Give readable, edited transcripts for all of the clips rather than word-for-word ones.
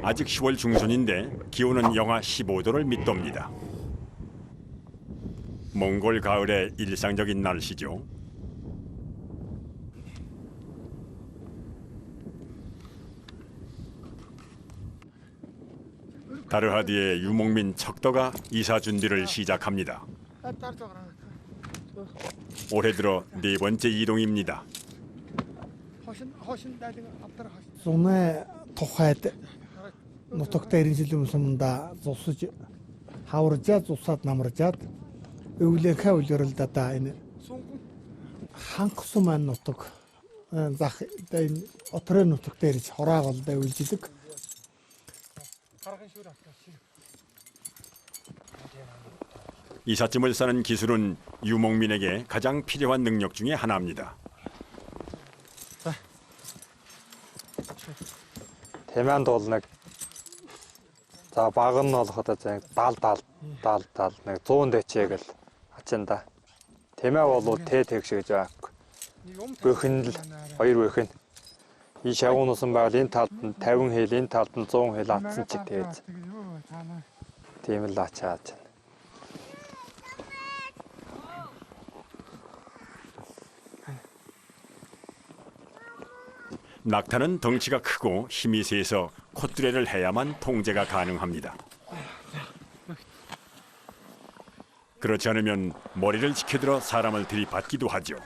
아직 10월 중순인데 기온은 영하 15도를 밑돕니다. 몽골 가을의 일상적인 날씨죠. 다르하디의 유목민 척도가 이사 준비를 시작합니다. 올해 들어 네 번째 이동입니다. Зуны тухайд нутагта ирэншилэн сумда зусж хаваржаад зусаад намаржаад өвлөөхөө үлрэлдэ энэ ханх сум нутаг зах энэ отрын нутагта ирж хораагалдаа үлжилэг. 이삿짐을 싸는 기술은 유목민에게 가장 필요한 능력 중에 하나입니다. Тэмээнд бол нэг за баг нь болоход зэн 70 нэг 100 дэчээг л ачинда. Тэмээ бол тэ тэгш гэж байхгүй. Бүхэн л хоёр бүхэн. И шавуунсан байвал энэ талд нь 50 хэл, энэ талд нь 100 хэл атсан чиг тэгэж. Тийм л ачаад. 낙타는 덩치가 크고 힘이 세서 콧두레를 해야만 통제가 가능합니다. 그렇지 않으면 머리를 치켜들어 사람을 들이받기도 하죠.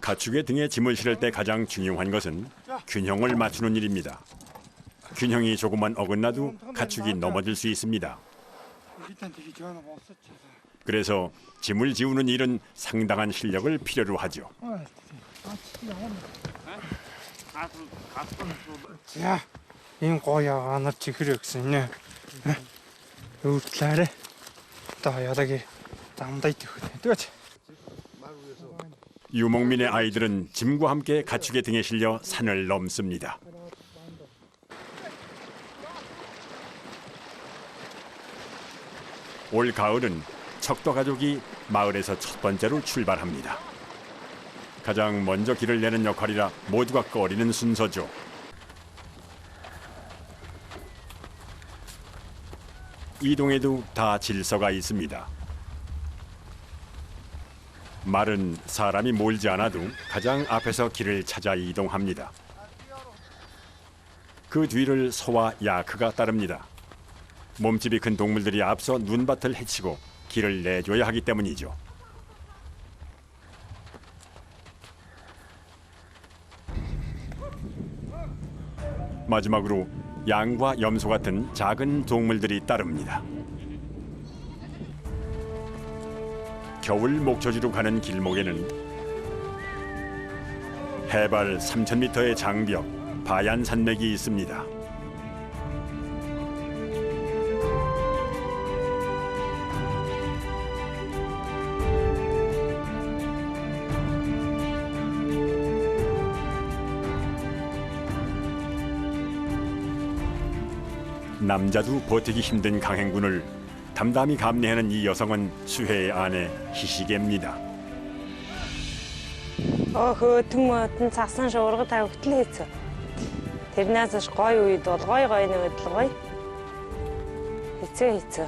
가축의 등에 짐을 실을 때 가장 중요한 것은 균형을 맞추는 일입니다. 균형이 조금만 어긋나도 가축이 넘어질 수 있습니다. 그래서 짐을 지우는 일은 상당한 실력을 필요로 하죠. 야, 이 고야 하나 지그려 쓰네. 우클라레. 또 여기 담다 있대. 그렇지. 유목민의 아이들은 짐과 함께 가축의 등에 실려 산을 넘습니다. 올 가을은 척도 가족이 마을에서 첫 번째로 출발합니다. 가장 먼저 길을 내는 역할이라 모두가 꺼리는 순서죠. 이동에도 다 질서가 있습니다. 말은 사람이 몰지 않아도 가장 앞에서 길을 찾아 이동합니다. 그 뒤를 소와 야크가 따릅니다. 몸집이 큰 동물들이 앞서 눈밭을 헤치고 길을 내줘야 하기 때문이죠. 마지막으로 양과 염소 같은 작은 동물들이 따릅니다. 겨울 목초지로 가는 길목에는 해발 3,000m의 장벽, 바얀 산맥이 있습니다. 남자도 버티기 힘든 강행군을 담담히 감내하는 이 여성은 수혜의 아내 희시계입니다. Хөтмөтэн цасан шуурга тавигтлаа хийцээ. Тэрнээс ш гой үед бол гой нэг л гой. Хийцээ.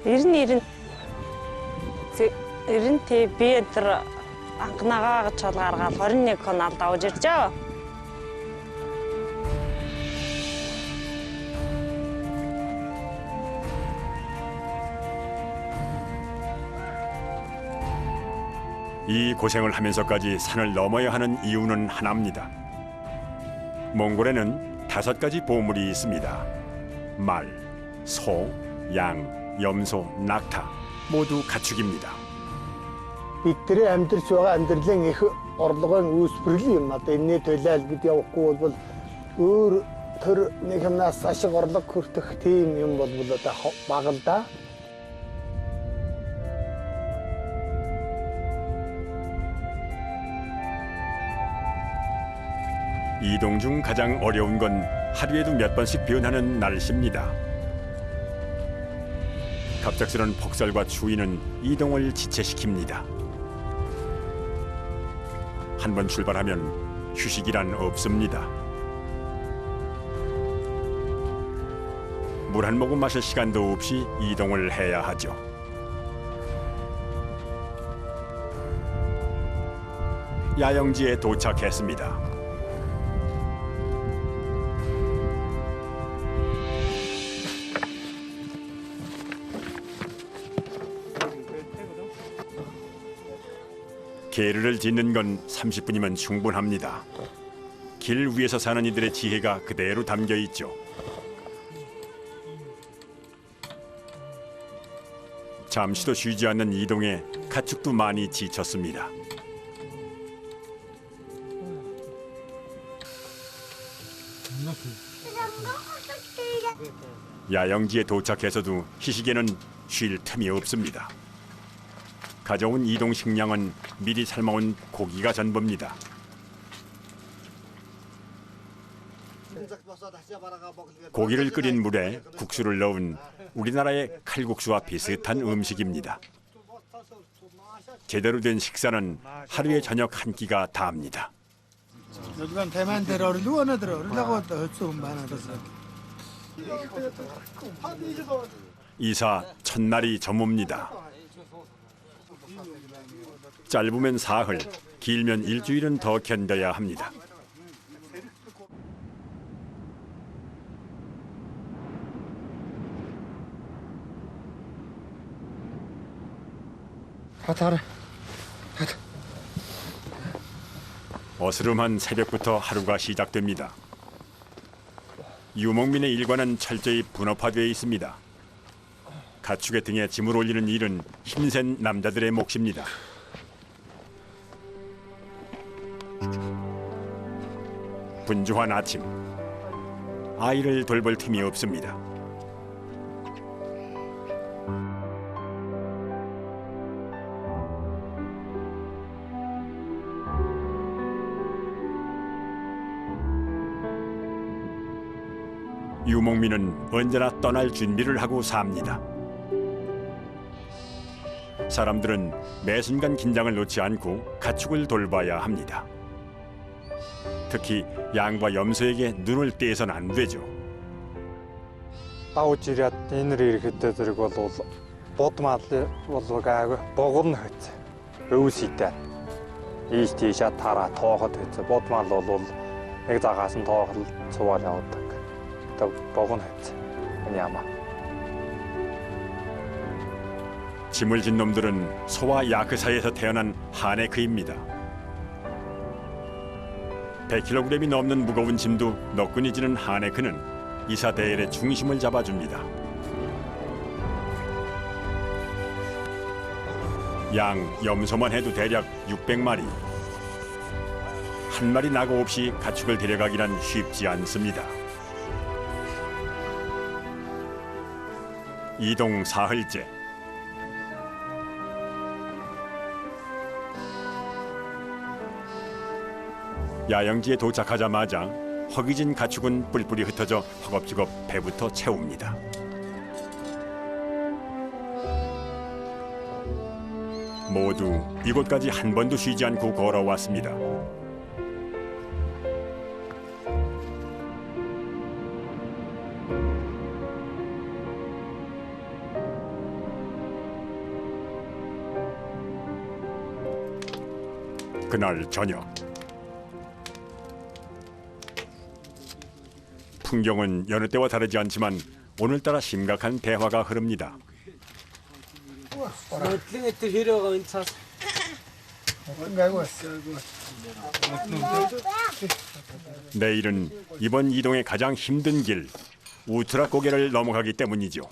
90 тэ би тэр анхнагаа чол гаргаад 21 хон алд авч ирчээ. 이 고생을 하면서까지 산을 넘어야 하는 이유는 하나입니다. 몽골에는 5가지 보물이 있습니다. 말, 소, 양, 염소, 낙타 모두 가축입니다. Бидний амьдрч байгаа амьдралын их орлогын үүсвэрлэл юм. Одоо энэний төлөөлбөд явахгүй бол өөр төр нэг юмнаас ашиг орлого хүртэх тийм юм бол одоо бага л да. 이동 중 가장 어려운 건 하루에도 몇 번씩 변하는 날씨입니다. 갑작스런 폭설과 추위는 이동을 지체시킵니다. 한번 출발하면 휴식이란 없습니다. 물 한 모금 마실 시간도 없이 이동을 해야 하죠. 야영지에 도착했습니다. 게르를 짓는 건 30분이면 충분합니다. 길 위에서 사는 이들의 지혜가 그대로 담겨 있죠. 잠시도 쉬지 않는 이동에 가축도 많이 지쳤습니다. 야영지에 도착해서도 희식에는 쉴 틈이 없습니다. 가져온 이동 식량은 미리 삶아온 고기가 전부입니다. 고기를 끓인 물에 국수를 넣은 우리나라의 칼국수와 비슷한 음식입니다. 제대로 된 식사는 하루에 저녁 한 끼가 다합니다. 요즘 대만대로 누워나 들어라고 좀 많아서. 이사 첫날이 저뭅니다. 짧으면 사흘, 길면 일주일은 더 견뎌야 합니다. 어스름한 새벽부터 하루가 시작됩니다. 유목민의 일과는 철저히 분업화되어 있습니다. 가축의 등에 짐을 올리는 일은 힘센 남자들의 몫입니다. 분주한 아침, 아이를 돌볼 틈이 없습니다. 유목민은 언제나 떠날 준비를 하고 삽니다. 사람들은 매 순간 긴장을 놓지 않고 가축을 돌봐야 합니다. 특히 양과 염소에게 눈을 떼선 안 되죠. Давж ирээд энэ ирэхэд зэрэг бол бодмал бол гайгүй богоно хэвчээ. Өвсөйтэй. Ийш тийшээ тараа тооход хэвчээ. Бодмал бол нэг загаас нь тоохол цувал явдаг. Тэг богоно хэвчээ. Энэ ямаа. 짐을 진 놈들은 소와 야크 사이에서 태어난 하네크입니다. 100kg이 넘는 무거운 짐도 너끈히 지는 하네크는 이사 대엘의 중심을 잡아줍니다. 양, 염소만 해도 대략 600마리. 한 마리 나고 없이 가축을 데려가기란 쉽지 않습니다. 이동 사흘째. 야영지에 도착하자마자 허기진 가축은 뿔뿔이 흩어져 허겁지겁 배부터 채웁니다. 모두 이곳까지 한 번도 쉬지 않고 걸어왔습니다. 그날 저녁. 풍경은 여느 때와 다르지 않지만 오늘따라 심각한 대화가 흐릅니다. 내일은 이번 이동의 가장 힘든 길 우트라 고개를 넘어가기 때문이죠.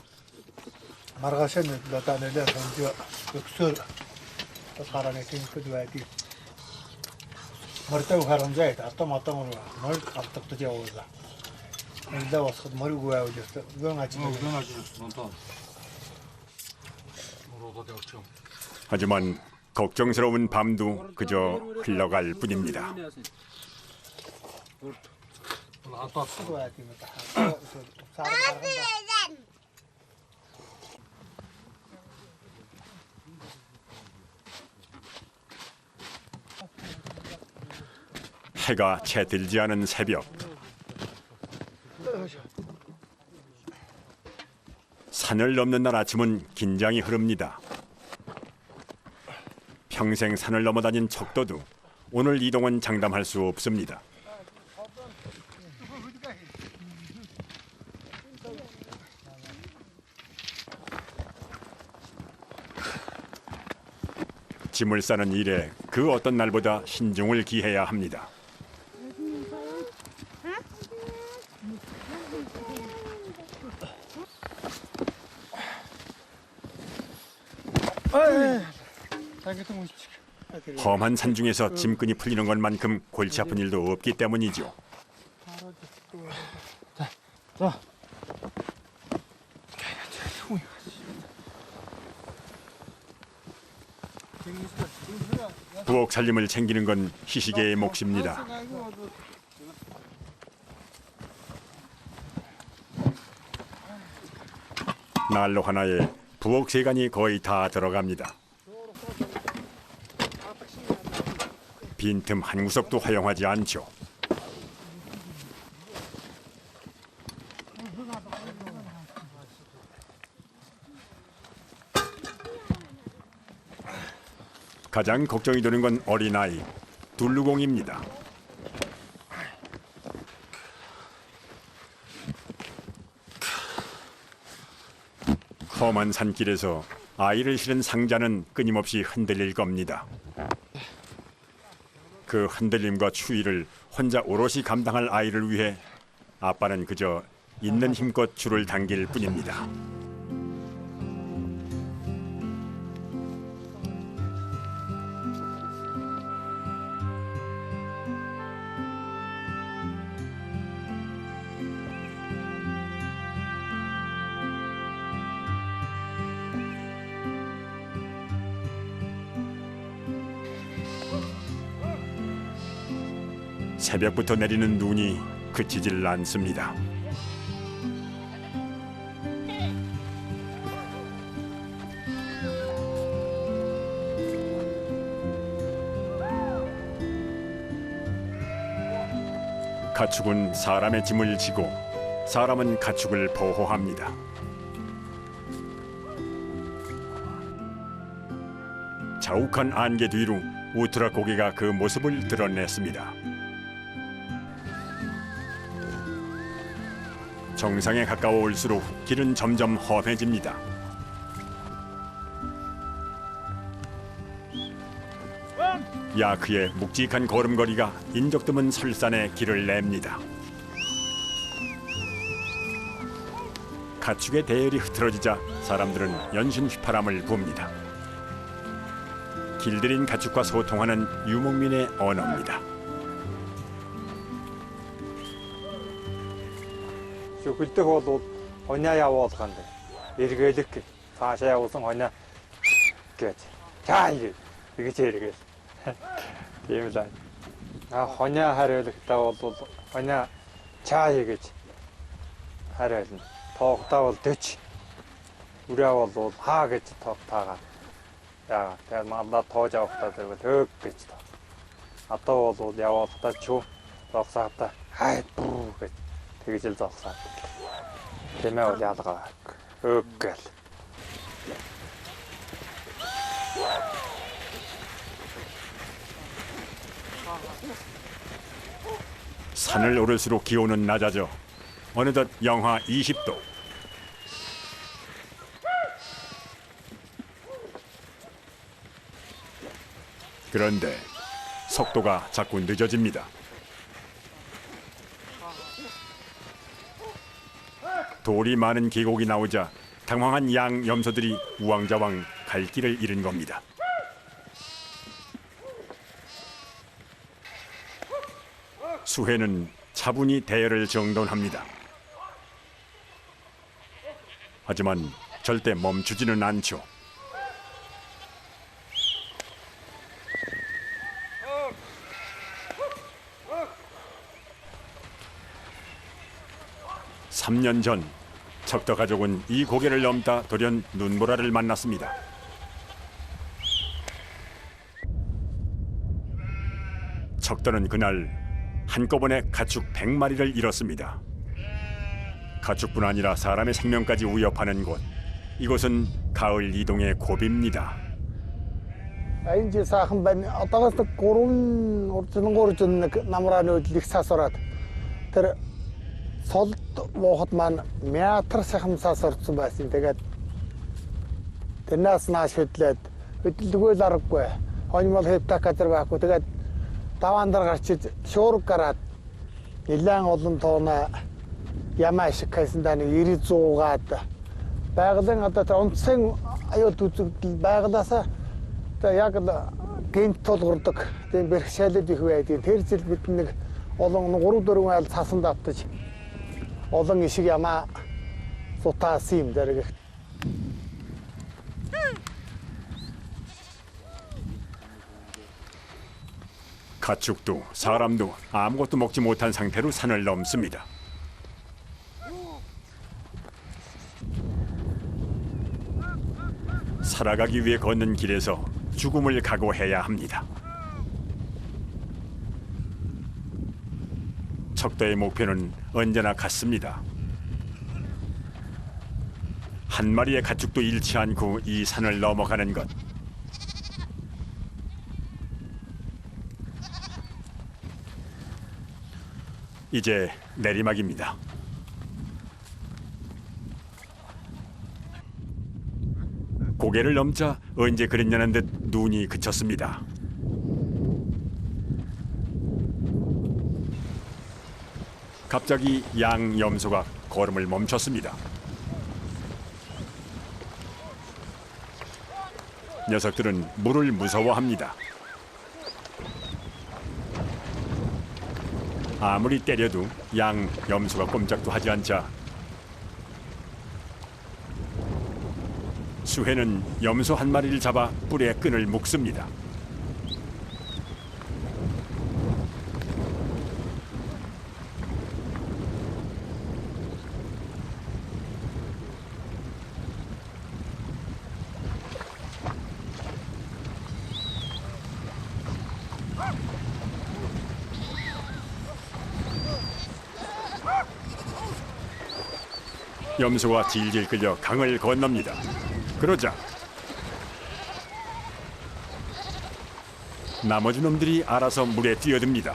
하지만 걱정스러운 밤도 그저 흘러갈 뿐입니다. 해가 채 들지 않은 새벽. 산을 넘는 날 아침은 긴장이 흐릅니다. 평생 산을 넘어 다닌 척도도 오늘 이동은 장담할 수 없습니다. 짐을 싸는 일에 그 어떤 날보다 신중을 기해야 합니다. 험한 산 중에서 짐끈이 풀리는 것만큼 골치 아픈 일도 없기 때문이죠. 부엌 살림을 챙기는 건 희시계의 몫입니다. 난로 하나에 부엌 세간이 거의 다 들어갑니다. 빈틈 한 구석도 허용하지 않죠. 가장 걱정이 되는 건 어린아이 둘루공입니다. 험한 산길에서 아이를 실은 상자는 끊임없이 흔들릴 겁니다. 그 흔들림과 추위를 혼자 오롯이 감당할 아이를 위해 아빠는 그저 있는 힘껏 줄을 당길 뿐입니다. 새벽부터 내리는 눈이 그치질 않습니다. 가축은 사람의 짐을 지고 사람은 가축을 보호합니다. 자욱한 안개 뒤로 우트라 고개가 그 모습을 드러냈습니다. 정상에 가까워 올수록 길은 점점 험해집니다. 야크의 묵직한 걸음걸이가 인적 드문 설산에 길을 냅니다. 가축의 대열이 흐트러지자 사람들은 연신 휘파람을 붑니다. 길들인 가축과 소통하는 유목민의 언어입니다. Шүхэлдэх бол хониа явуулах юм. Эргэлэх гэ. Цаашаа явуулсан хониа гэж. Чаа ингэж эргэл. Тийм л. Хониа хариулахтаа бол хониа чаа гэж хариулна. Тоогтаа бол дөч. Үрээ бол хаа гэж тоогтаагаа. Яа, тэгээд мандаа тоож авахтаа төг гэж тоо. Одоо бол явуулахтаа чүү тоогсаатаа хай бүү гэж. Тэгж л зогсоо. Тэмээ бол ялгаа. Өггөл. 산을 오를수록 기온은 낮아져 어느덧 영하 20도. 그런데 속도가 자꾸 늦어집니다. 돌이 많은 계곡이 나오자 당황한 양 염소들이 우왕좌왕 갈 길을 잃은 겁니다. 수해는 차분히 대열을 정돈합니다. 하지만 절대 멈추지는 않죠. 삼 년 전 척도 가족은 이 고개를 넘다 돌연 눈보라를 만났습니다. 척도는 그날 한꺼번에 가축 100마리를 잃었습니다. 가축뿐 아니라 사람의 생명까지 위협하는 곳. 이곳은 가을 이동의 고비입니다. 이제 사람 반 어떠가서 고른 어쩌는 거르는 나무라는 릭사서라. 들 солд воохотман метр сахамсаас орсон байсан. Тэгээд тэрнээс нааш хөдлөөд хөдөлгөөл аргагүй. Хоньмол хевтак газар байхгүй. Тэгээд даваандар гарчиж шуург гараад нэлээд олон тоона ямаа шиг кайсандаа 90-100-гаад байгалийн одоо тэр онцгийн аюут үзэгдэл байгалаасаа яг л гинт тулгурдаг. Тийм бэрхшээлүүд их байдаг. Тэр зэл бид нэг олон 3-4 айл цаасан давтаж олон ишиг ямаа сутаасан юм дэрэг. 가축도 사람도 아무것도 먹지 못한 상태로 산을 넘습니다. 살아가기 위해 걷는 길에서 죽음을 각오해야 합니다. 척도의 목표는 언제나 같습니다. 한 마리의 가축도 잃지 않고 이 산을 넘어가는 것. 이제 내리막입니다. 고개를 넘자 언제 그랬냐는 듯 눈이 그쳤습니다. 갑자기 양 염소가 걸음을 멈췄습니다. 녀석들은 물을 무서워합니다. 아무리 때려도 양 염소가 꼼짝도 하지 않자 수해는 염소 한 마리를 잡아 뿔에 끈을 묶습니다. 염소가 질질 끌려 강을 건넙니다. 그러자 나머지 놈들이 알아서 물에 뛰어듭니다.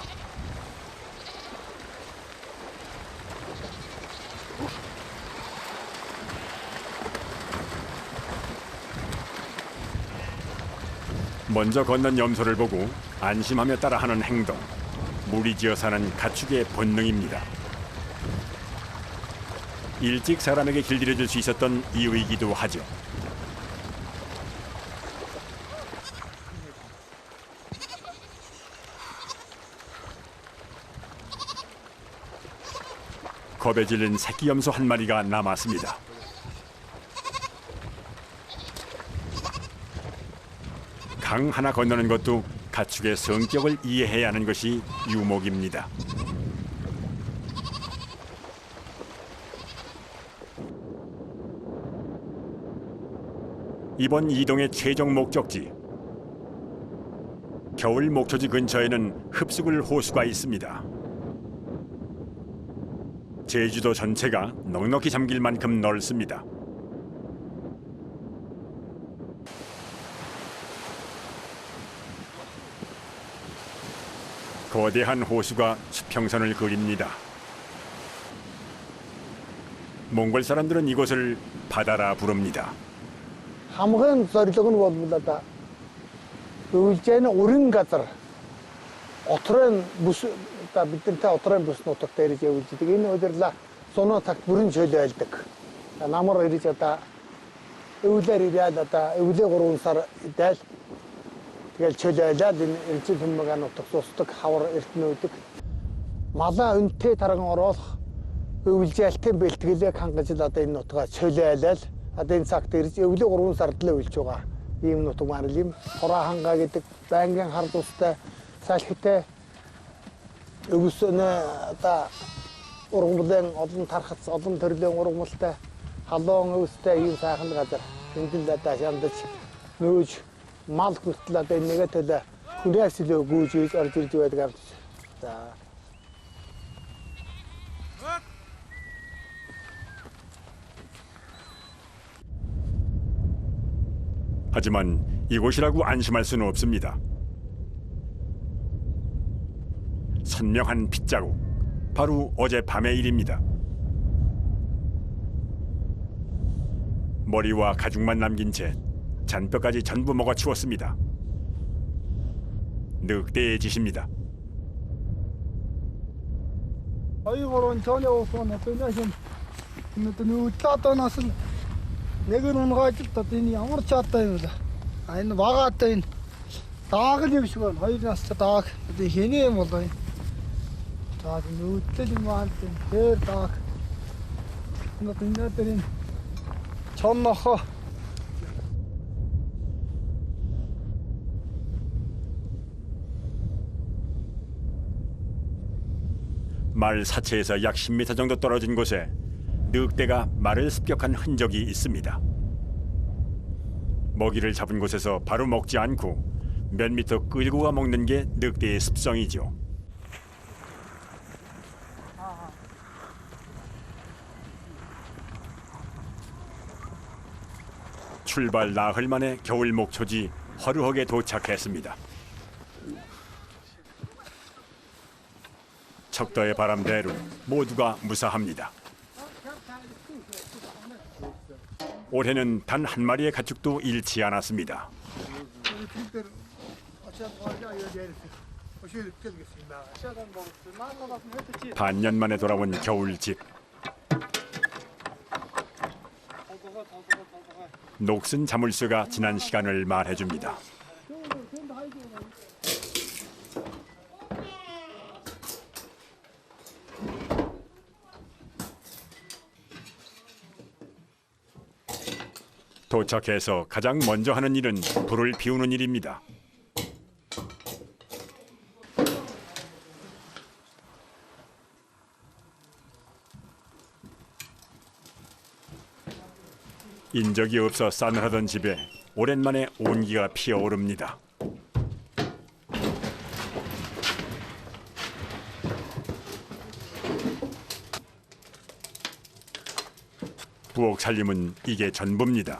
먼저 건넌 염소를 보고 안심하며 따라하는 행동, 무리지어 사는 가축의 본능입니다. 일찍 사람에게 길들여줄 수 있었던 이유이기도 하죠. 겁에 질린 새끼 염소 한 마리가 남았습니다. 강 하나 건너는 것도 가축의 성격을 이해해야 하는 것이 유목입니다. 이번 이동의 최종 목적지, 겨울 목초지 근처에는 흡수굴 호수가 있습니다. 제주도 전체가 넉넉히 잠길 만큼 넓습니다. 거대한 호수가 수평선을 그립니다. 몽골 사람들은 이곳을 바다라 부릅니다. хамгийн зорилго нь бол одоо үйлжээн өрн газар отрын бүс одоо бидэнтэй отрын бүс нутагт ирж явуулдаг. Энэ удирлаа сунаа цагт бүрэн чөлөө айлдаг. Намар ирж одоо өвлөр ирээд одоо өвлөө 3 сар идэл тэгэл чөлөө айлаад энэ эрчим хүммэг нутаг сусдаг хавар эртнүүдэг. Малаа өнтэй таран оруулах өвлжээлтэн бэлтгэлээ хангаж л одоо энэ нутгаа чөлөө айлал одоо энэ цагт ирж өвлөө 3 сард л үйлж байгаа. Ийм нутаг маань л юм. Хороо хангаа гэдэг байнгын хар тустай салхитай өвсөнө одоо ургамлын олон тархац олон төрлийн ургамлтай халуун өвстэй ийм сайхан газар. Энд л одоо шандаж нөөж мал хүртэл одоо нэгэ төлөө хүнээс илүү гүйж орж ирж байдаг юм. За 하지만 이곳이라고 안심할 수는 없습니다. 선명한 핏자국, 바로 어젯밤의 일입니다. 머리와 가죽만 남긴 채 잔뼈까지 전부 먹어치웠습니다. 늑대의 짓입니다. Ayıgoron çale olsun atınasın. Nutunu uçlattan asıl. Ne günün kaçıp da beni yağmur çattayım da. Aynı bağattayım. Dağı diye bir şey var. Hayır nasıl dağ. De yeniyim oldu. Dağın uçladım vardı. Her dağ. Nutunu terin. Çonnoho. 말 사체에서 약 10m 정도 떨어진 곳에 늑대가 말을 습격한 흔적이 있습니다. 먹이를 잡은 곳에서 바로 먹지 않고 몇 미터 끌고 가 먹는 게 늑대의 습성이죠. 출발 나흘 만에 겨울 목초지 허르헉에 도착했습니다. 척도의 바람대로 모두가 무사합니다. 올해는 단 한 마리의 가축도 잃지 않았습니다. 반년 만에 돌아온 겨울집. 녹슨 자물쇠가 지난 시간을 말해줍니다. 도착해서 가장 먼저 하는 일은 불을 피우는 일입니다. 인적이 없어 싸늘하던 집에 오랜만에 온기가 피어오릅니다. 부엌 살림은 이게 전부입니다.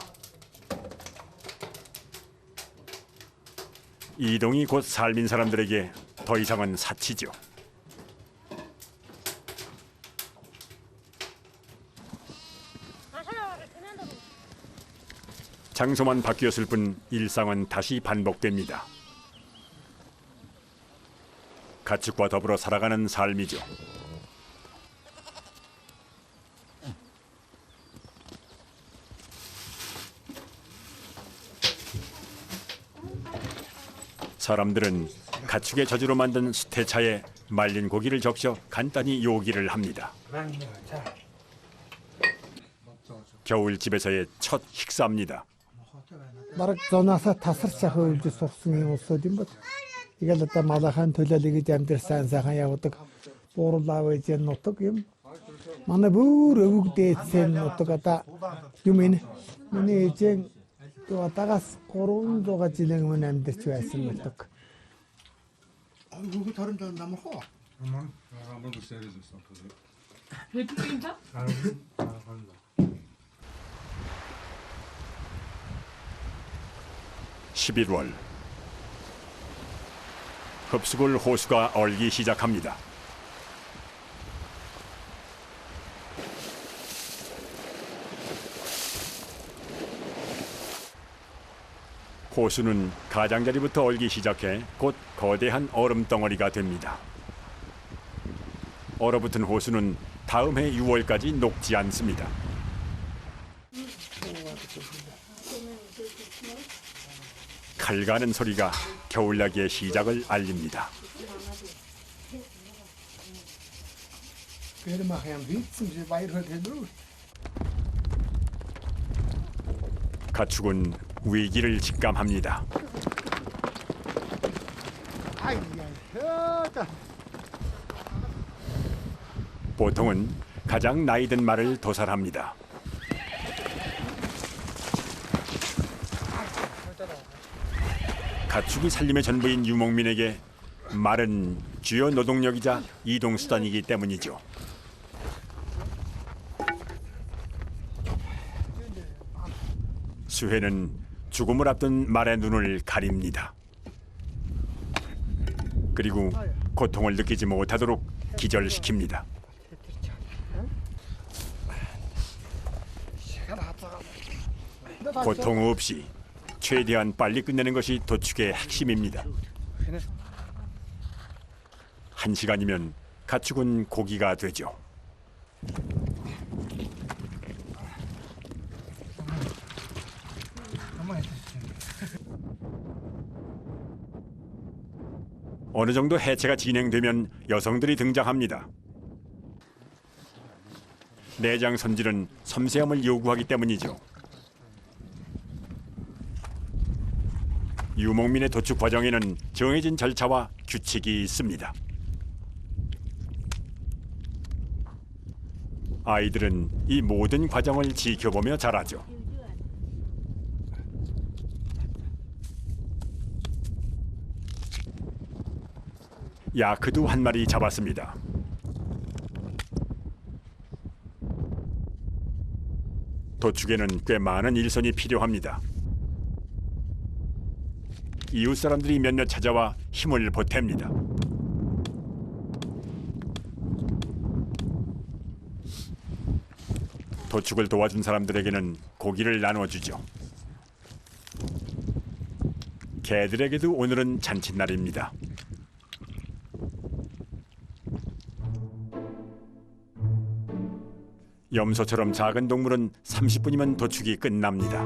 이동이 곧 삶인 사람들에게 더 이상은 사치죠. 장소만 바뀌었을 뿐 일상은 다시 반복됩니다. 가축과 더불어 살아가는 삶이죠. 사람들은 가축의 젖으로 만든 수태차에 말린 고기를 적셔 간단히 요기를 합니다. 겨울집에서의 첫 식사입니다. Бараг зунаасаа тасарч хөвж сувсан юм уусууд юм бол. Тэгэл одоо малахан төлөөлөг гэж амьдрсан сайхан явдаг. Буурлаа байж нутаг юм. Манай бүр өвөг дээдсэн нутаг одоо юм энэ. Миний ээжэн одоогаас 300 жилийн өмнө амьдарч байсан нутаг. 그거 다른 데는 남아호. 한번 더 세려줬어. 11월 흡수골 호수가 얼기 시작합니다. 호수는 가장자리부터 얼기 시작해 곧 거대한 얼음 덩어리가 됩니다. 얼어붙은 호수는 다음 해 6월까지 녹지 않습니다. 칼 가는 소리가 겨울나기의 시작을 알립니다. 가축은 위기를 직감합니다. 보통은 가장 나이 든 말을 도살합니다. 가축이 살림의 전부인 유목민에게 말은 주요 노동력이자 이동수단이기 때문이죠. 수해는 죽음을 앞둔 말의 눈을 가립니다. 그리고 고통을 느끼지 못하도록 기절시킵니다. 고통 없이 최대한 빨리 끝내는 것이 도축의 핵심입니다. 1시간이면 가축은 고기가 되죠. 어느 정도 해체가 진행되면 여성들이 등장합니다. 내장 손질은 섬세함을 요구하기 때문이죠. 유목민의 도축 과정에는 정해진 절차와 규칙이 있습니다. 아이들은 이 모든 과정을 지켜보며 자라죠. 야크도 한 마리 잡았습니다. 도축에는 꽤 많은 일손이 필요합니다. 이웃 사람들이 몇몇 찾아와 힘을 보탭니다. 도축을 도와준 사람들에게는 고기를 나눠주죠. 개들에게도 오늘은 잔칫날입니다. 염소처럼 작은 동물은 30분이면 도축이 끝납니다.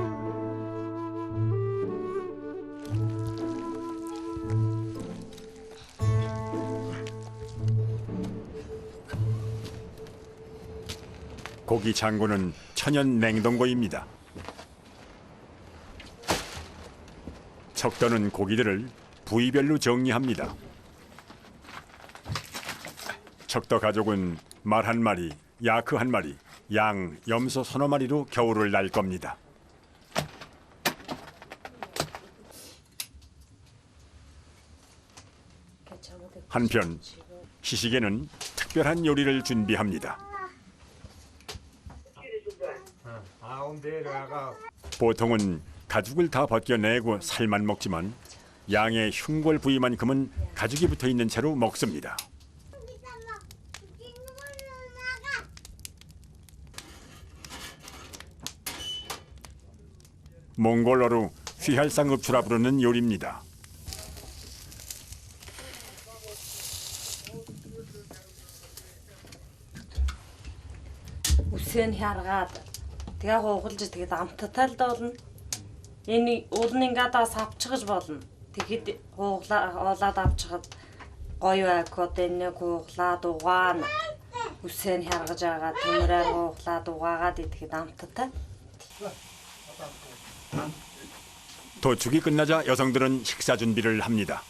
고기 창고는 천연 냉동고입니다. 척도는 고기들을 부위별로 정리합니다. 척도 가족은 말 한 마리, 야크 한 마리, 양, 염소 서너 마리로 겨울을 날 겁니다. 한편 시식에는 특별한 요리를 준비합니다. 보통은 가죽을 다 벗겨내고 살만 먹지만 양의 흉골 부위만큼은 가죽이 붙어있는 채로 먹습니다. 몽골어로 휘할상읍추라 부르는 요리입니다. Үсээ нь харгаад тэгээ хуугалж тэгээд амттай л доолно. Энэ уул нь ингээд бас авчихж болно. Тэгэхэд хоолоод авчихад гоё байг одоо энэ хууглаад угаана. Үсээ нь харгаж байгаа төмрээр хууглаад угаагаад идэхэд амттай. 도축이 끝나자 여성들은 식사 준비를 합니다.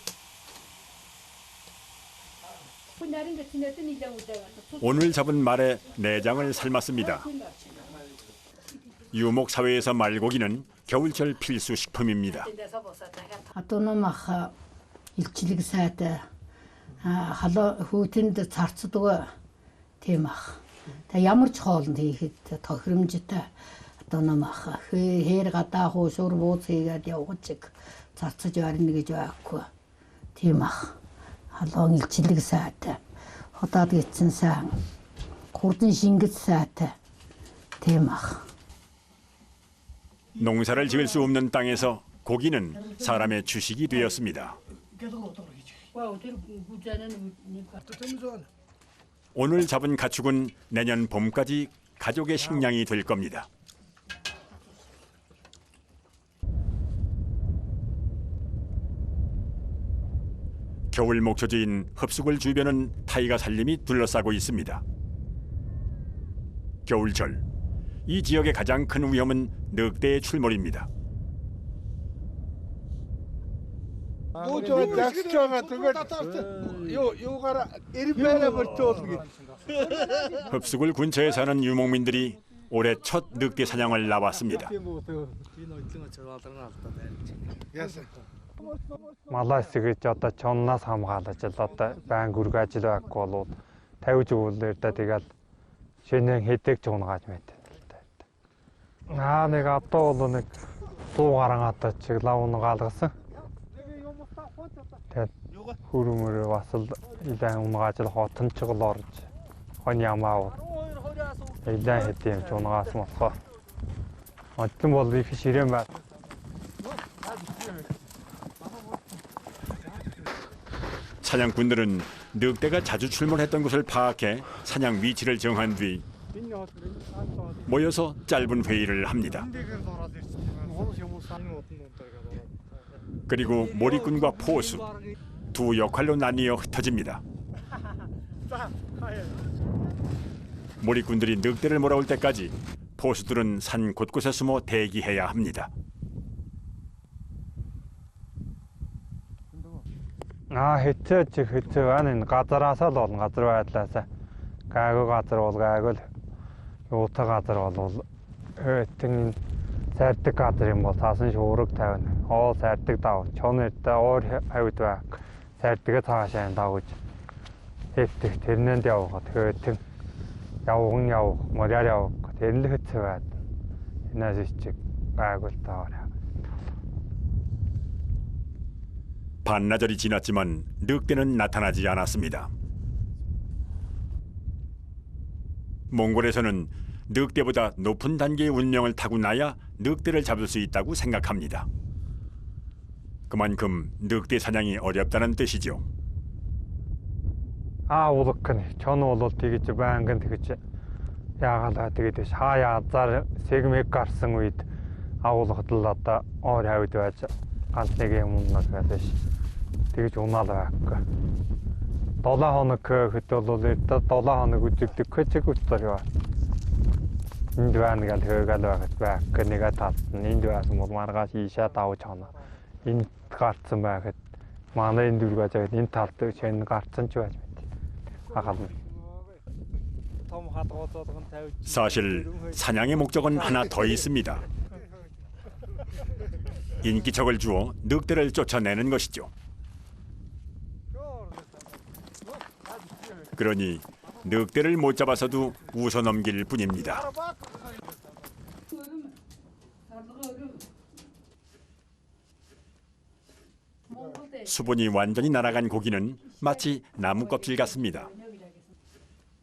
오늘 잡은 말의 내장을 삶았습니다. 유목 사회에서 말고기는 겨울철 필수 식품입니다. Атунамах илчлэг сайтай халаа хүүтэнд зарцдаг тийм ах. Та ямар ч хоолнд хийхэд тохиромжтой атунамах хээр гадаа хуусур бууз хийгээд явгаж зарцаж барьна гэж байхгүй. Тийм ах. халуун илчлэг сайтай. Хотод гитсэн сайн. Хурдан шингэц сайтай. Тийм ах. 농사를 지을 수 없는 땅에서 고기는 사람의 주식이 되었습니다. 오늘 잡은 가축은 내년 봄까지 가족의 식량이 될 겁니다. 겨울 목초지인 흡수골 주변은 타이가 산림이 둘러싸고 있습니다. 겨울철, 이 지역의 가장 큰 위험은 늑대의 출몰입니다. 흡수골 근처에 사는 유목민들이 올해 첫 늑대 사냥을 나왔습니다. Малайсгэж одоо чонноос хамгаалж л одоо байн гүргэж л байхгүй болоод тавьж өгүүлээр та тэгэл шинэ хэдэг чуунгааж мэт. Нэг одоо бол нэг суу гарангата чиг лавны гаалгасан. Тэгээд хүрмөр бас л илэн унгаач л хотончгол орж хонь ямаа. Илэн хэдэм ч унгаас болохоо. Одлон бол их ширээн бай. 사냥꾼들은 늑대가 자주 출몰했던 곳을 파악해 사냥 위치를 정한 뒤 모여서 짧은 회의를 합니다. 그리고 몰입꾼과 포수 두 역할로 나뉘어 흩어집니다. 몰입꾼들이 늑대를 몰아올 때까지 포수들은 산 곳곳에 숨어 대기해야 합니다. Хэцээч хэцээ газараасаа л болно. Газар байдлаасаа гайгүй газар бол гайгүй л юутай газар бол хэтэн сайрдаг газар юм бол таасан шуурэг тавина. Хоол сайрдаг дав. Чонэртэй уур хавьд байх. Сайрдгээ цаашаа давж хэвтэх тэрнэнд явах. Тэгэхээр явах моряар явах. Тэр л хэцээ байд. Энэс чиг гайгүй л таараа. 반나절이 지났지만 늑대는 나타나지 않았습니다. 몽골에서는 늑대보다 높은 단계의 운명을 타고나야 늑대를 잡을 수 있다고 생각합니다. 그만큼 늑대 사냥이 어렵다는 뜻이죠. Улганы чон бол тэгэж байнгын тэгэж яагаад тэгээд хаяа зар сегмэг гарсан үед агуулгад л одоо оор хавьд байж ганц нэг юм надаас тэгэж унаал байхгүй. 7 хоног хэд бол 7 хоног үзэгдэг хэцэг үстэр яа. Энд байна гал хөөгээл байгаад байх. Нэгэ татсан. Энд байсан бол маргааш ийшээ давж хоноо. Энд гарцсан байхад манай энэ дүргэж байгаад энэ талд чинь гарцсан ч байж мэт. 아가분. 사실 사냥의 목적은 하나 더 있습니다. 인기척을 주어 늑대를 쫓아내는 것이죠. 그러니 늑대를 못 잡아서도 웃어넘길 뿐입니다. 수분이 완전히 날아간 고기는 마치 나무 껍질 같습니다.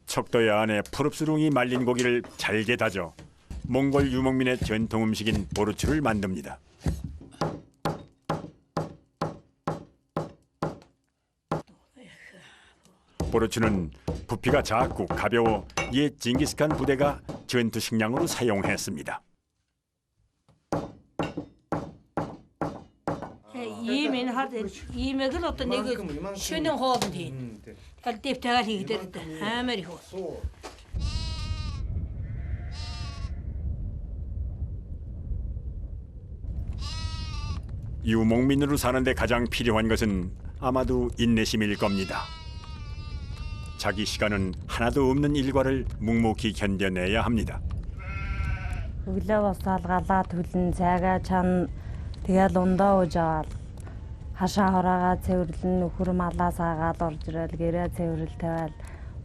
척도의 안에 푸릅수룽이 말린 고기를 잘게 다져 몽골 유목민의 전통 음식인 보르추를 만듭니다. 보르추는 부피가 작고 가벼워 옛 징기스칸 부대가 전투 식량으로 사용했습니다. 이면 하든 이면은 어떤 내가 쉬는 호흡이 갈 때부터 хийгдэрдэг амар их. 유목민으로 사는데 가장 필요한 것은 아마도 인내심일 겁니다. 자기 시간은 하나도 없는 일과를 묵묵히 견뎌내야 합니다. Өглөө босоод галаа төлн цайгаа чан тэгэл ундаа уужаал хашаа хораагаа цэвэрлэн нөхөр малаа саагаад орж ирэл гэрээ цэвэрэл тавиал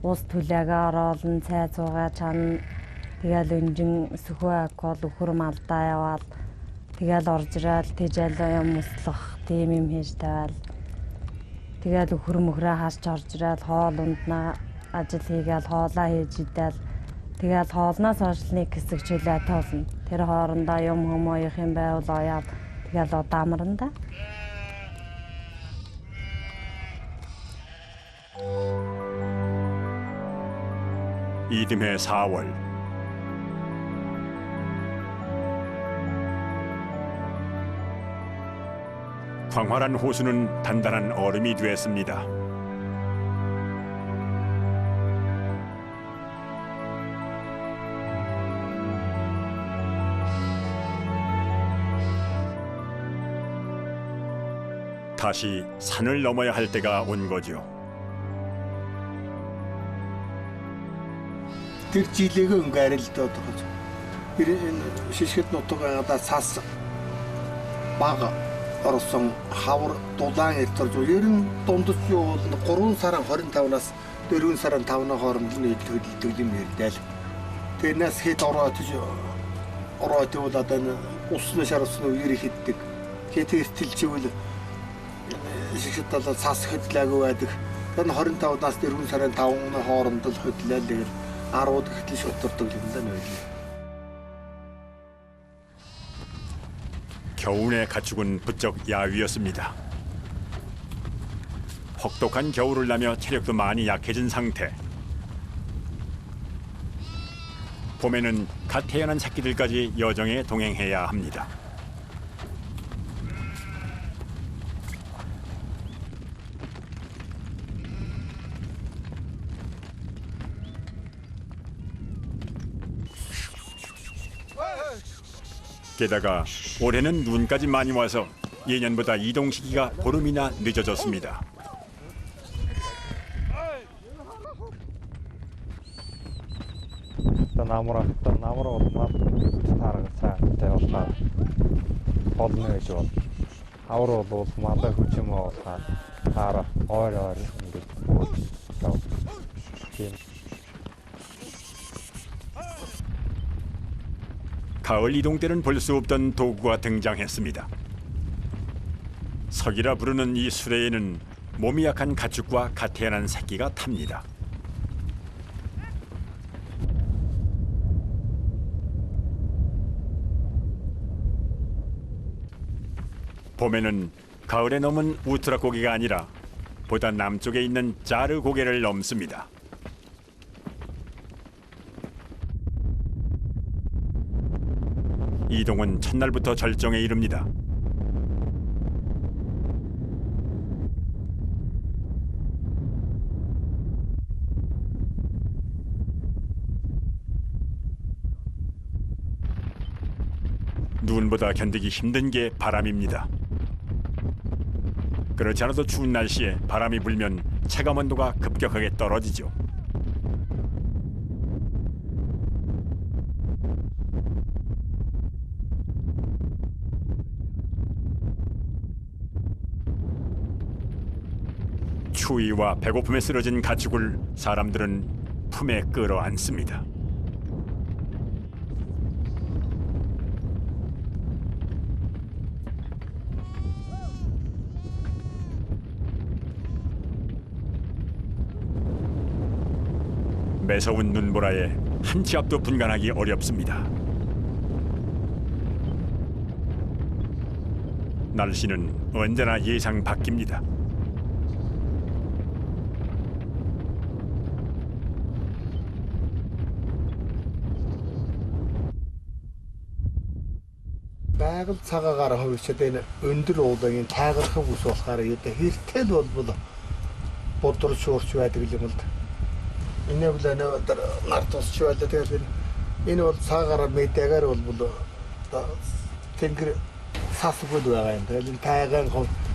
ус түлээгээ ороолн цай цуугаа чан тэгэл өнжин сөхөө алкол нөхөр малдаа яваал тэгэл орж ирэл тэжэл юм услах тийм юм хийж тавиал тэгэл нөхөр мөхрөө харж орж ирэл хоол унднаа ажил хийгээл хоолоо хийж идэл тэгэл хоолноос хойш нэг хэсэг чөлөө тоолно. Тэр хоорондоо юм хүмүүих юм байвал ояал тэгэл удаамарна. 이듬해 4월 광활한 호수는 단단한 얼음이 되었습니다. 다시 산을 넘어야 할 때가 온 거죠. Тэр жилэгээ өнгөрөлдөө тохож. Энэ шишгэт нутагаараа цаас бага орсон хавар дулаан эртэрж ер нь дундас юу бол 3 сарын 25-наас 4 сарын 5-ны хооронд нь идэлдэг юм ярьдаа л. Тэрнээс хэд ороод ороод явуулаад энэ ус шараас нь үер хийдэг. Хэтээс тэлчвэл шигшэд талаа цаас хөдлөөгүй байдаг. Энэ 25-наас 4 сарын 5-ны хооронд л хөдлөө л 10-д ихтэл шуттардаг юм да нөө. 겨울의 가축은 부쩍 야위였습니다. 혹독한 겨울을 나며 체력도 많이 약해진 상태. 봄에는 갓 태어난 새끼들까지 여정에 동행해야 합니다. 게다가 올해는 눈까지 많이 와서 예년보다 이동 시기가 보름이나 늦어졌습니다. 나무라 올마 타라가 대어파 얻는 거 아우로도 마다 후치모 타라 어려 가을 이동 때는 볼 수 없던 도구가 등장했습니다. 석이라 부르는 이 수레에는 몸이 약한 가축과 갓 태어난 새끼가 탑니다. 봄에는 가을에 넘은 우트라 고개가 아니라 보다 남쪽에 있는 자르 고개를 넘습니다. 이동은 첫날부터 절정에 이릅니다. 눈보다 견디기 힘든 게 바람입니다. 그렇지 않아도 추운 날씨에 바람이 불면 체감 온도가 급격하게 떨어지죠. 추위와 배고픔에 쓰러진 가축을 사람들은 품에 끌어안습니다. 매서운 눈보라에 한 치 앞도 분간하기 어렵습니다. 날씨는 언제나 예상 바뀝니다. Байгаль цагаагаар хөвчөд энэ өндөр уулын тайгархаг ус болохоор хэртэл болбол бодор шуурч байдаг юм л да. Энэ бол өнөөдөр нарт усч байлаа тэгээд энэ бол цагаараа мэдээгээр болбол тэнгэр сасгууд байгаа юм. Тэгээд тайгаан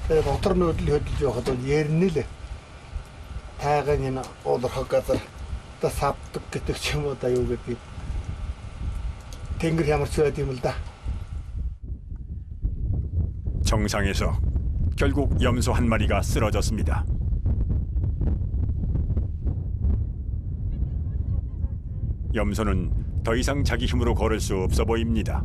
тэгээд дотор нь хөдөлж явахад бол ярина л. Тайгаан энэ уулах газар та савдаг гэдэг ч юм уу да юу гэдэг. тэнгэр ямарч байд юм л да. 정상에서 결국 염소 한 마리가 쓰러졌습니다. 염소는 더 이상 자기 힘으로 걸을 수 없어 보입니다.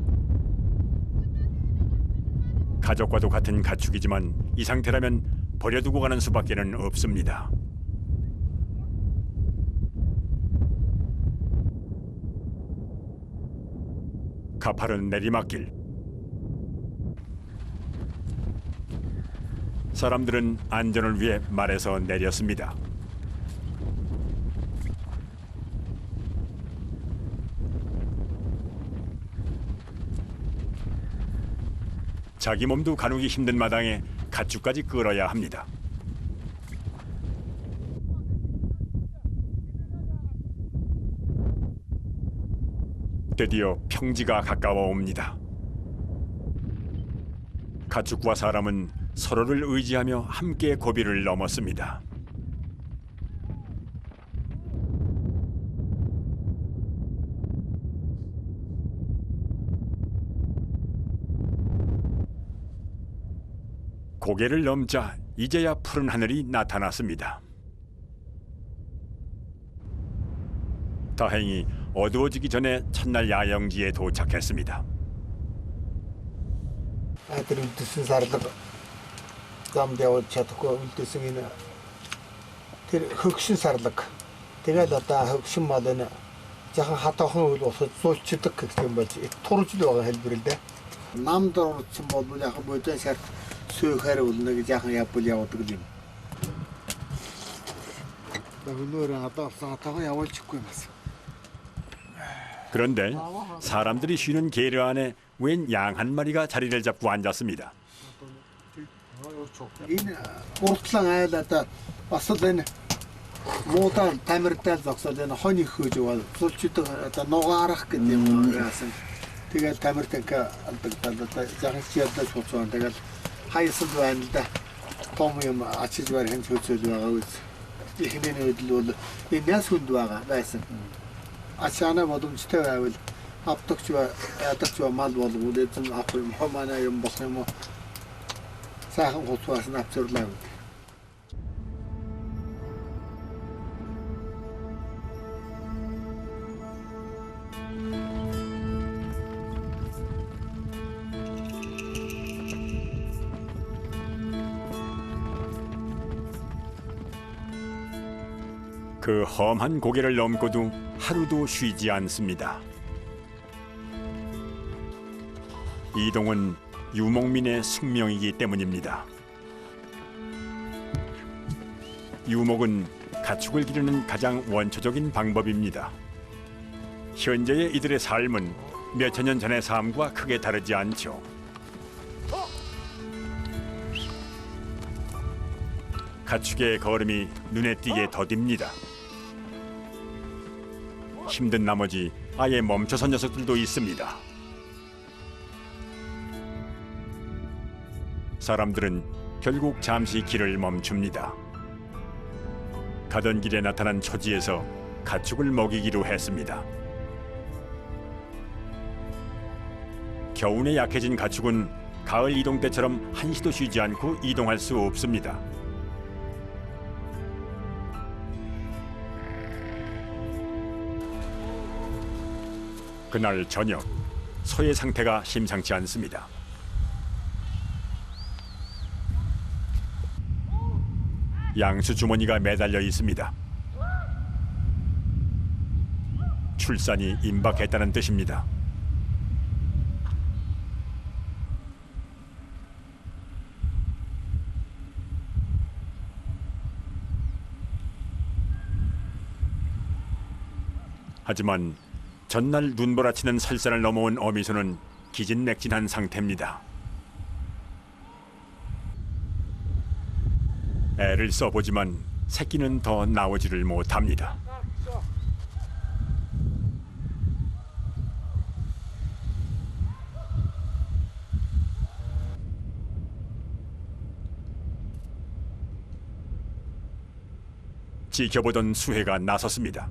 가족과도 같은 가축이지만 이 상태라면 버려두고 가는 수밖에는 없습니다. 가파른 내리막길. 사람들은 안전을 위해 말에서 내렸습니다. 자기 몸도 가누기 힘든 마당에 가축까지 끌어야 합니다. 드디어 평지가 가까워 옵니다. 가축과 사람은 서로를 의지하며 함께 고비를 넘었습니다. 고개를 넘자 이제야 푸른 하늘이 나타났습니다. 다행히 어두워지기 전에 첫날 야영지에 도착했습니다. 아들 үлдсэн сарлага замд явж чадахгүй үлдсэн энэ тэр хөгшин сарлага. Тэгээд одоо хөгшин мал энэ жахан хатаахан үйл усад зулчдаг гэх юм болж турж л байгаа хэлбэр л дээ. Намд орсон бол яг бодож шарт сөөхөр үлнэ гэж яхан явбал явдаг юм. Өнөөдөр хатаасан хатаахан явуулчихгүй юм байна. 그런데 사람들이 쉬는 게르 안에 웬 양 한 마리가 자리를 잡고 앉았습니다. Энэ уртлан айлаа бас л энэ муутай тамиртай зогсоод энэ хонь хөөж бол зулчдаг одоо нугаарах гэдэг юм яасан. Тэгээд тамиртай алдагдаад одоо жахч ядаж хуцсан. Тэгээд хайсад байна л да. Том юм ачиж барих нь хөөцөл байгаа үз. Ихний үдэл бол энэ яс хүнд байгаа байсан. Ачаана боломжтой байвал автогч ядагч мал болгоод эзэн авах юм хомана юм болох юм уу? Сайхан хуцаас нь авчирлаа. 그 험한 고개를 넘고도 하루도 쉬지 않습니다. 이동은 유목민의 숙명이기 때문입니다. 유목은 가축을 기르는 가장 원초적인 방법입니다. 현재의 이들의 삶은 몇천 년 전의 삶과 크게 다르지 않죠. 가축의 걸음이 눈에 띄게 더딥니다. 힘든 나머지 아예 멈춰선 녀석들도 있습니다. 사람들은 결국 잠시 길을 멈춥니다. 가던 길에 나타난 초지에서 가축을 먹이기로 했습니다. 겨우내 약해진 가축은 가을 이동 때처럼 한시도 쉬지 않고 이동할 수 없습니다. 그날 저녁, 소의 상태가 심상치 않습니다. 양수 주머니가 매달려 있습니다. 출산이 임박했다는 뜻입니다. 하지만 전날 눈보라치는 설산을 넘어온 어미소는 기진맥진한 상태입니다. 애를 써보지만 새끼는 더 나오지를 못합니다. 지켜보던 수혜가 나섰습니다.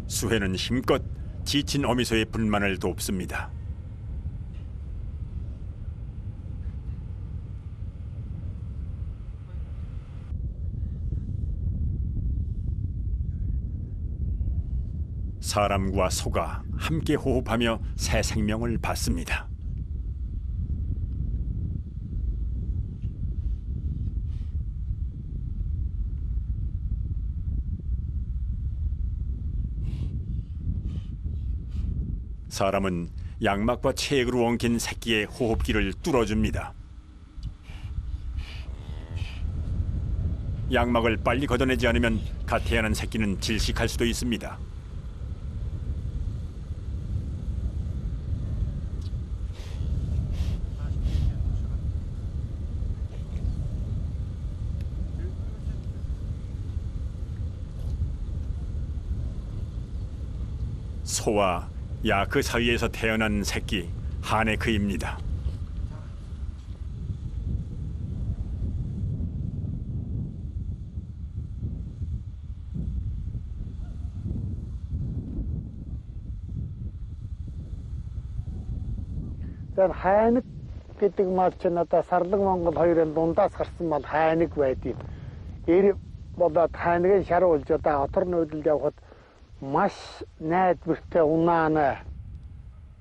수혜는 힘껏 지친 어미소의 불만을 돕습니다. 사람과 소가 함께 호흡하며 새 생명을 받습니다. 사람은 양막과 체액으로 엉킨 새끼의 호흡기를 뚫어줍니다. 양막을 빨리 걷어내지 않으면 갓 태어난 새끼는 질식할 수도 있습니다. 소와 야 그 사이에서 태어난 새끼 하네크입니다. хайныг гэдэг мал чинь одоо Сарлаг Монгол хоёрын дундаас гарсан мал хайныг байдгийг. Эр болоод хайныг шаруулж одоо отор нүүдэлд явхад маш найдвартай унаана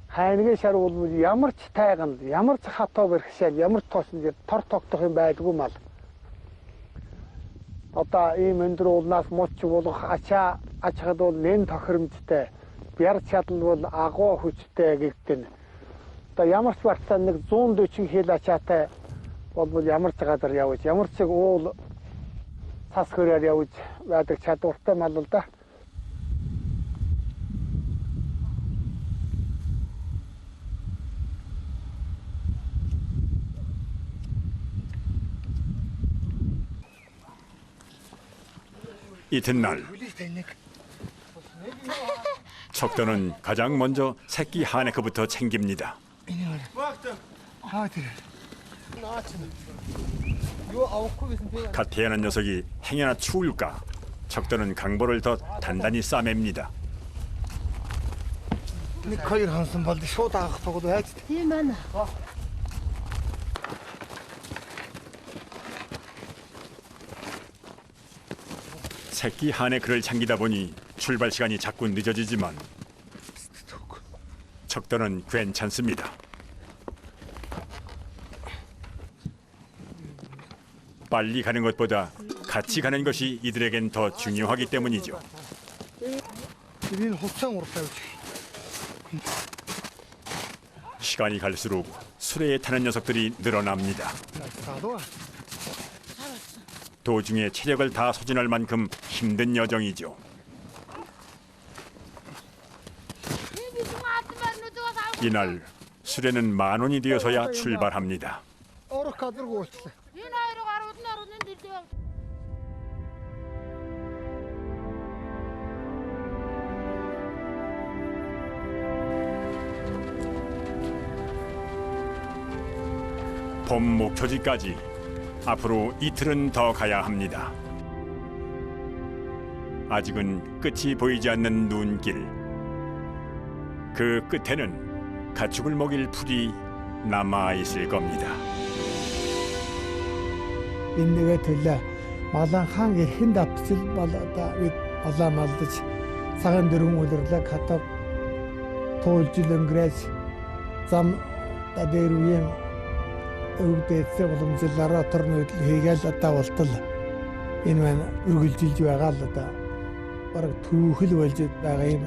хайнгийн шарвал ямар ч тайганд ямар ч хатуу бэрхшээл ямар ч тоосон дээр тор тогтох юм байдгүй мал. Одоо ийм өндөр уулнаас мууч болох ачаа ачхад бол нэн тохиромжтой бяр чадал бол агуу хүчтэй гэгдэн. Одоо ямар ч бартаа нэг 140 хил ачаатай бол ямар ч газар явж ямар ч уул цас хөрөөр явж байдаг чадвартай мал л да. 이튿날 척도는 가장 먼저 새끼 하네크부터 챙깁니다. 갓 태어난 녀석이 행여나 추울까 척도는 강보를 더 단단히 싸맵니다. 새끼 하네크를 챙기다 보니 출발 시간이 자꾸 늦어지지만 척도는 괜찮습니다. 빨리 가는 것보다 같이 가는 것이 이들에겐 더 중요하기 때문이죠. 시간이 갈수록 수레에 타는 녀석들이 늘어납니다. 도중에 체력을 다 소진할 만큼 힘든 여정이죠. 이날 수레는 10,000원이 되어서야 출발합니다. 봄 목표지까지 앞으로 이틀은 더 가야 합니다. 아직은 끝이 보이지 않는 눈길. 그 끝에는 가축을 먹일 풀이 남아 있을 겁니다. Энэгээ төлөө маланхан эрхэн давтал болоо бид болоо малдаж цагаан дөрвөн үлрлээ хатав тоолж өнгөрөөс зам дээр үеийн өвдөцөө боломжлороо төрнө хийгээл одоо болтол энэ маань үргэлжилж байгаа л одоо бараг түүхэл болж байгаа юм